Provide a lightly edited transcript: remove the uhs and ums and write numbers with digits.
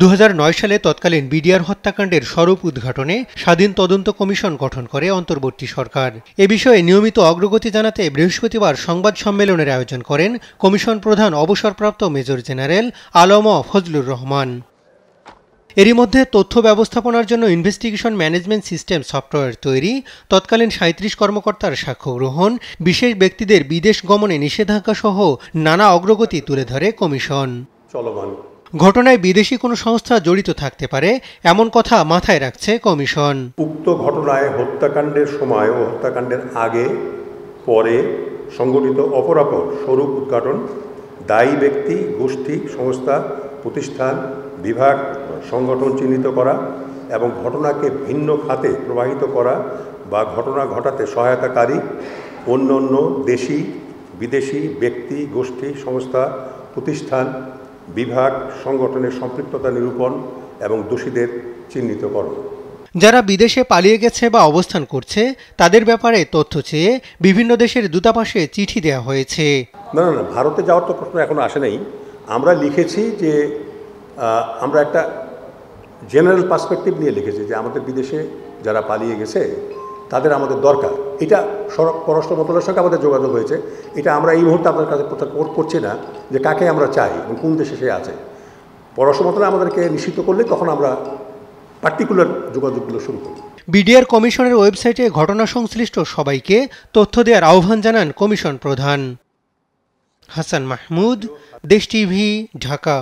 2009 সালে তৎকালীন বিডিআর হত্যাকাণ্ডের স্বরূপ উদ্ঘাটনে স্বাধীন তদন্ত কমিশন গঠন করে অন্তর্বর্তী সরকার। এ বিষয়ে নিয়মিত অগ্রগতি জানাতে বৃহস্পতিবার সংবাদ সম্মেলনের আয়োজন করেন কমিশন প্রধান অবসরপ্রাপ্ত মেজর জেনারেল আলম ফজলুর রহমান। এরই মধ্যে তথ্য ব্যবস্থাপনার জন্য ইনভেস্টিগেশন ম্যানেজমেন্ট সিস্টেম সফটওয়্যার তৈরি, তৎকালীন 37 কর্মকর্তার সাক্ষ্য গ্রহণ, বিশেষ ব্যক্তিদের বিদেশ গমনে নিষেধাজ্ঞা সহ নানা অগ্রগতি তুলে ধরে কমিশন। ঘটনায় বিদেশি কোনো সংস্থা জড়িত থাকতে পারে এমন কথা মাথায় রাখছে কমিশন। উক্ত ঘটনায় হত্যাকাণ্ডের সময় ও হত্যাকাণ্ডের আগে পরে সংগঠিত অপরাপর স্বরূপ উদ্ঘাটন, দায়ী ব্যক্তি, গোষ্ঠী, সংস্থা, প্রতিষ্ঠান, বিভাগ, সংগঠন চিহ্নিত করা এবং ঘটনাকে ভিন্ন খাতে প্রবাহিত করা বা ঘটনা ঘটাতে সহায়তাকারী অন্য দেশি বিদেশি ব্যক্তি, গোষ্ঠী, সংস্থা, প্রতিষ্ঠান, বিভাগ, সংগঠনের সম্পৃক্ততা নিরূপণ এবং দোষীদের চিহ্নিতকরণ। যারা বিদেশে পালিয়ে গেছে বা অবস্থান করছে তাদের ব্যাপারে তথ্য চেয়ে বিভিন্ন দেশের দূতাবাসে চিঠি দেওয়া হয়েছে। না, ভারতে যাওয়ার তো প্রশ্ন এখনো আসে নাই। আমরা লিখেছি যে আমরা একটা জেনারেল পার্সপেক্টিভ নিয়ে লিখেছি যে আমাদের বিদেশে যারা পালিয়ে গেছে তাদের আমাদের দরকার। এটা পররাষ্ট্র মন্ত্রণালয়ের সঙ্গে আমাদের যোগাযোগ হয়েছে। এটা আমরা এই মুহূর্তে আপনার কাছে প্রচার করছি না যে কাকে আমরা চাই এবং কোন দেশে সে আছে। পররাষ্ট্র মন্ত্রণালয় আমাদেরকে নিশ্চিত করলে তখন আমরা পার্টিকুলার যোগাযোগগুলো শুরু করি। বিডিআর কমিশনের ওয়েবসাইটে ঘটনা সংশ্লিষ্ট সবাইকে তথ্য দেওয়ার আহ্বান জানান কমিশন প্রধান। হাসান মাহমুদ, দেশ টিভি, ঢাকা।